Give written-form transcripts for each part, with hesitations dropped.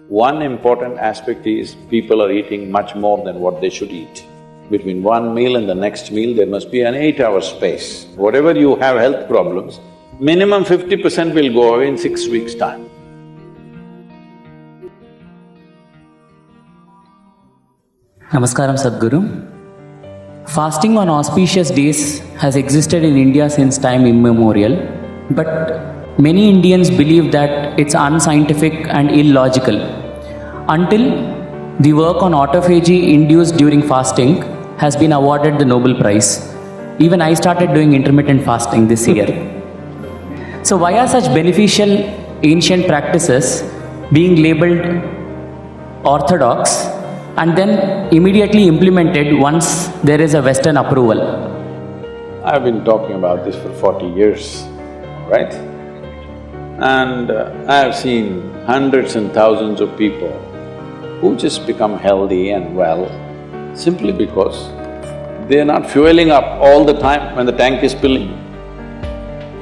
One important aspect is people are eating much more than what they should eat. Between one meal and the next meal, there must be an 8-hour space. Whatever you have health problems, minimum 50% will go away in 6 weeks' time. Namaskaram, Sadhguru. Fasting on auspicious days has existed in India since time immemorial, but many Indians believe that it's unscientific and illogical until the work on autophagy induced during fasting has been awarded the Nobel Prize. Even I started doing intermittent fasting this year. So why are such beneficial ancient practices being labeled orthodox and then immediately implemented once there is a Western approval? I've been talking about this for 40 years, right? And I have seen hundreds and thousands of people who just become healthy and well simply because they are not fueling up all the time when the tank is filling.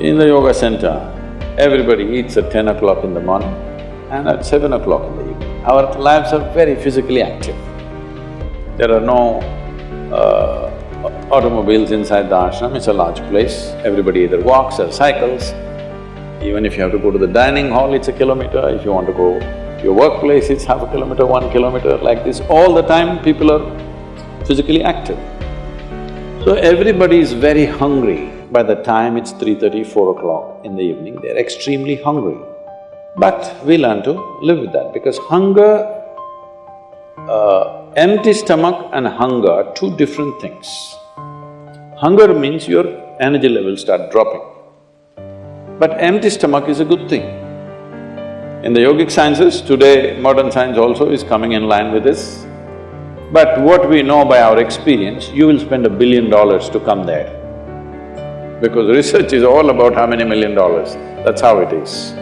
In the yoga center, everybody eats at 10 o'clock in the morning and at 7 o'clock in the evening. Our lives are very physically active. There are no automobiles inside the ashram, it's a large place. Everybody either walks or cycles. Even if you have to go to the dining hall, it's a kilometer. If you want to go to your workplace, it's half a kilometer, 1 kilometer, like this. All the time, people are physically active. So everybody is very hungry. By the time it's 3:30, 4 o'clock in the evening, they're extremely hungry. But we learn to live with that because hunger… empty stomach and hunger are two different things. Hunger means your energy levels start dropping. But empty stomach is a good thing. In the yogic sciences, today modern science also is coming in line with this. But what we know by our experience, you will spend $1 billion to come there. Because research is all about how many $1 million, that's how it is.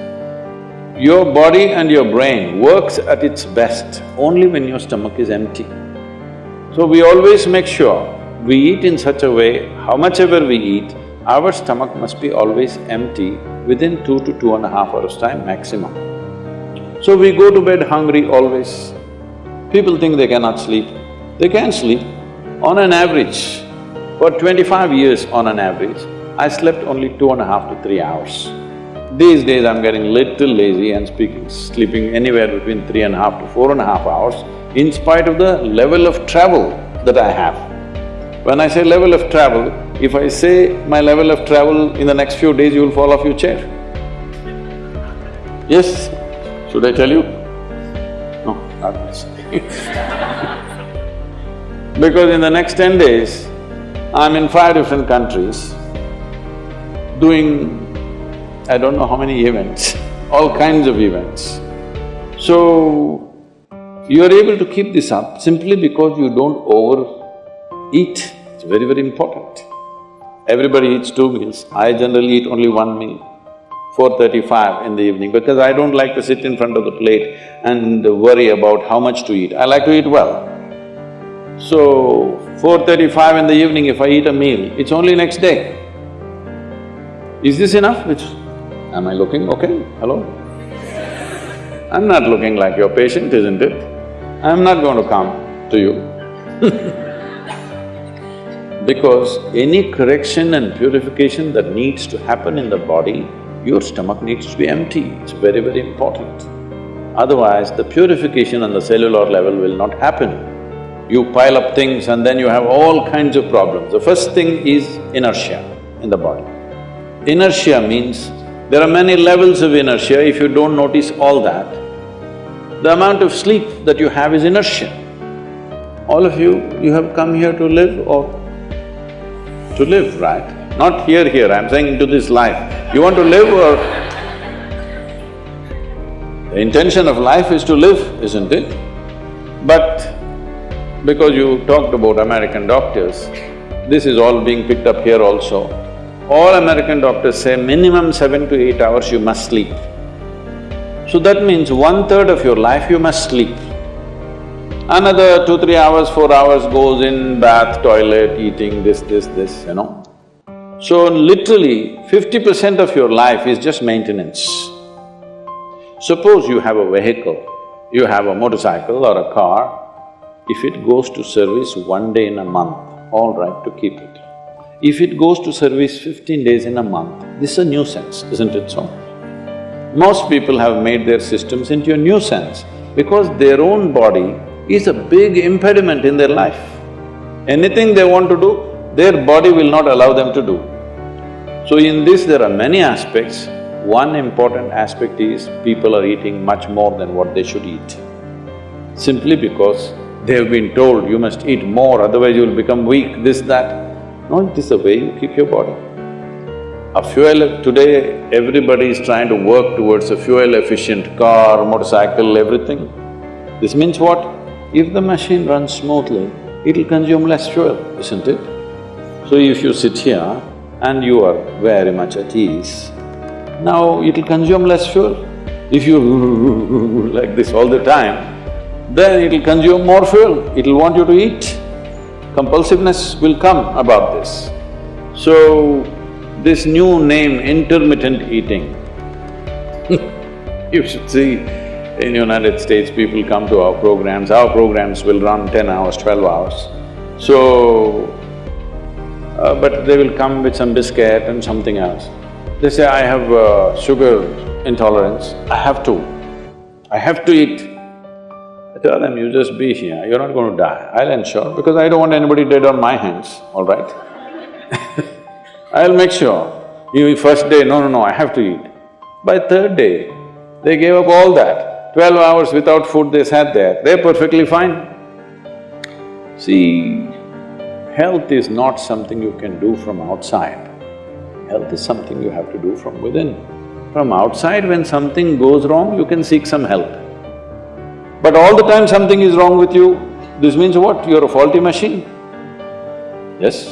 Your body and your brain works at its best only when your stomach is empty. So we always make sure we eat in such a way, how much ever we eat, our stomach must be always empty within 2 to 2.5 hours' time maximum. So we go to bed hungry always. People think they cannot sleep. They can sleep. On an average, for 25 years on an average, I slept only 2.5 to 3 hours. These days I'm getting little lazy and sleeping anywhere between 3.5 to 4.5 hours in spite of the level of travel that I have. When I say level of travel, if I say my level of travel in the next few days, you will fall off your chair. Yes? Should I tell you? No, not necessarily. Because in the next 10 days, I'm in 5 different countries doing I don't know how many events, all kinds of events. So, you are able to keep this up simply because you don't overeat. It's very, very important. Everybody eats 2 meals. I generally eat only 1 meal, 4:35 in the evening, because I don't like to sit in front of the plate and worry about how much to eat. I like to eat well. So, 4:35 in the evening, if I eat a meal, it's only next day. Is this enough? Am I looking okay? Hello? I'm not looking like your patient, isn't it? I'm not going to come to you because any correction and purification that needs to happen in the body, your stomach needs to be empty. It's very, very important. Otherwise, the purification on the cellular level will not happen. You pile up things and then you have all kinds of problems. The first thing is inertia in the body. Inertia means there are many levels of inertia. If you don't notice all that, the amount of sleep that you have is inertia. All of you have come here to live or… to live, right? Not here, I'm saying into this life. You want to live or… the intention of life is to live, isn't it? But because you talked about American doctors, this is all being picked up here also. All American doctors say minimum 7 to 8 hours you must sleep. So that means 1/3 of your life you must sleep. Another 2, 3 hours, 4 hours goes in bath, toilet, eating, this, you know. So literally 50% of your life is just maintenance. Suppose you have a vehicle, You have a motorcycle or a car, if it goes to service 1 day in a month, all right to keep it. If it goes to service 15 days in a month, this is a nuisance, isn't it so? Most people have made their systems into a nuisance because their own body is a big impediment in their life. Anything they want to do, their body will not allow them to do. So in this there are many aspects. One important aspect is people are eating much more than what they should eat. Simply because they have been told you must eat more, otherwise you will become weak, this, that. No, it is the way you keep your body. Today everybody is trying to work towards a fuel-efficient car, motorcycle, everything. This means what? If the machine runs smoothly, it'll consume less fuel, isn't it? So if you sit here and you are very much at ease, now it'll consume less fuel. If you like this all the time, then it'll consume more fuel, it'll want you to eat. Compulsiveness will come about this. So, this new name, intermittent eating, you should see in United States people come to our programs will run 10 hours, 12 hours. So, but they will come with some biscuit and something else. They say, I have sugar intolerance, I have to eat. I tell them, you just be here, you're not going to die, I'll ensure, because I don't want anybody dead on my hands, all right? I'll make sure. You first day, no, I have to eat. By third day, they gave up all that. 12 hours without food they sat there, they're perfectly fine. See, health is not something you can do from outside. Health is something you have to do from within. From outside, when something goes wrong, you can seek some help. But all the time something is wrong with you, this means what? You're a faulty machine. Yes?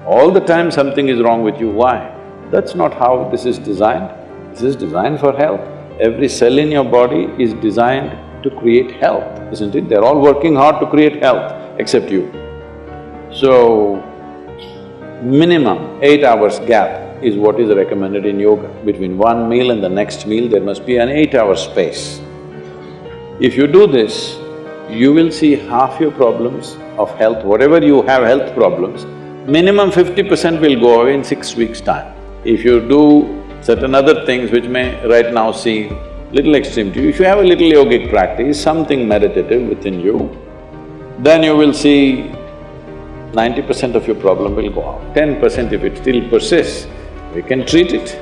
All the time something is wrong with you, why? That's not how this is designed. This is designed for health. Every cell in your body is designed to create health, isn't it? They're all working hard to create health, except you. So, minimum 8 hours gap is what is recommended in yoga. Between one meal and the next meal, there must be an 8-hour space. If you do this, you will see half your problems of health, whatever you have health problems, minimum 50% will go away in 6 weeks' time. If you do certain other things which may right now seem little extreme to you, if you have a little yogic practice, something meditative within you, then you will see 90% of your problem will go out. 10% if it still persists, we can treat it.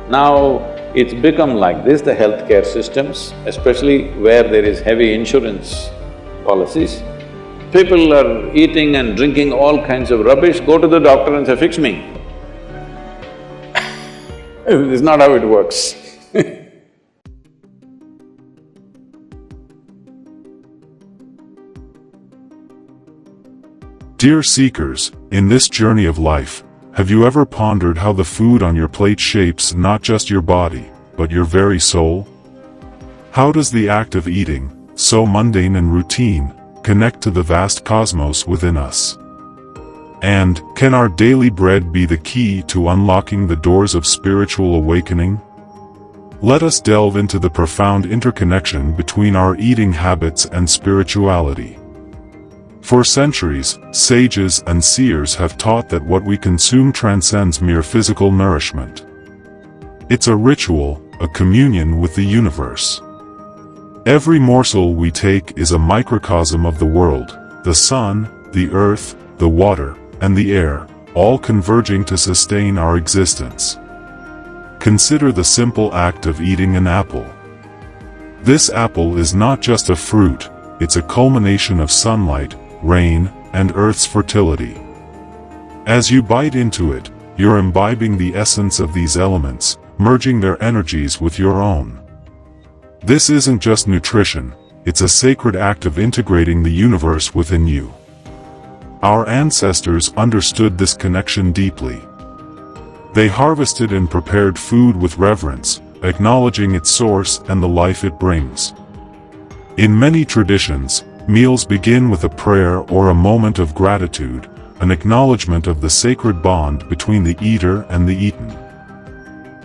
Now, it's become like this, the healthcare systems, especially where there is heavy insurance policies. People are eating and drinking all kinds of rubbish, go to the doctor and say, fix me. It's not how it works. Dear seekers, in this journey of life, have you ever pondered how the food on your plate shapes not just your body, but your very soul? How does the act of eating, so mundane and routine, connect to the vast cosmos within us? And can our daily bread be the key to unlocking the doors of spiritual awakening? Let us delve into the profound interconnection between our eating habits and spirituality. For centuries, sages and seers have taught that what we consume transcends mere physical nourishment. It's a ritual, a communion with the universe. Every morsel we take is a microcosm of the world, the sun, the earth, the water, and the air, all converging to sustain our existence. Consider the simple act of eating an apple. This apple is not just a fruit, it's a culmination of sunlight, rain, and Earth's fertility. As you bite into it, you're imbibing the essence of these elements, merging their energies with your own. This isn't just nutrition, it's a sacred act of integrating the universe within you. Our ancestors understood this connection deeply. They harvested and prepared food with reverence, acknowledging its source and the life it brings. In many traditions, meals begin with a prayer or a moment of gratitude, an acknowledgement of the sacred bond between the eater and the eaten.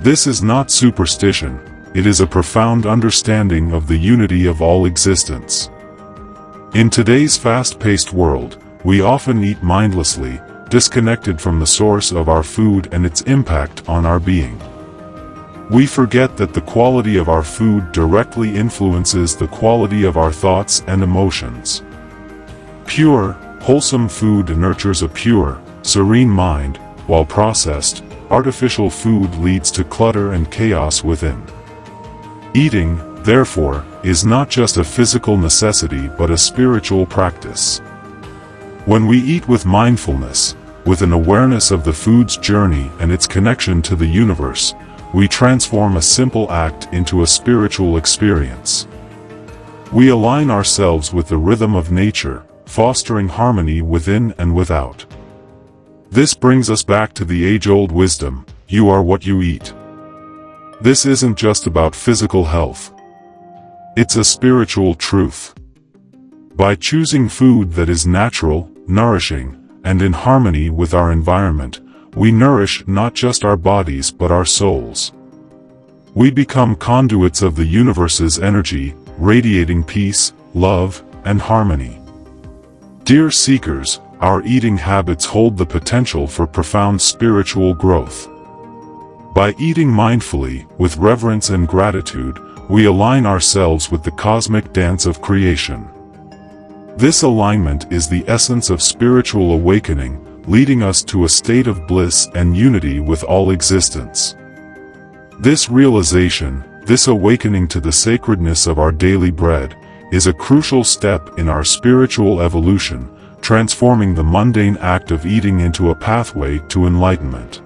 This is not superstition, it is a profound understanding of the unity of all existence. In today's fast-paced world, we often eat mindlessly, disconnected from the source of our food and its impact on our being. We forget that the quality of our food directly influences the quality of our thoughts and emotions. Pure, wholesome food nurtures a pure, serene mind, while processed, artificial food leads to clutter and chaos within. Eating, therefore, is not just a physical necessity but a spiritual practice. When we eat with mindfulness, with an awareness of the food's journey and its connection to the universe, we transform a simple act into a spiritual experience. We align ourselves with the rhythm of nature, fostering harmony within and without. This brings us back to the age-old wisdom: you are what you eat. This isn't just about physical health. It's a spiritual truth. By choosing food that is natural, nourishing, and in harmony with our environment, we nourish not just our bodies but our souls. We become conduits of the universe's energy, radiating peace, love, and harmony. Dear seekers, our eating habits hold the potential for profound spiritual growth. By eating mindfully, with reverence and gratitude, we align ourselves with the cosmic dance of creation. This alignment is the essence of spiritual awakening, leading us to a state of bliss and unity with all existence. This realization, this awakening to the sacredness of our daily bread, is a crucial step in our spiritual evolution, transforming the mundane act of eating into a pathway to enlightenment.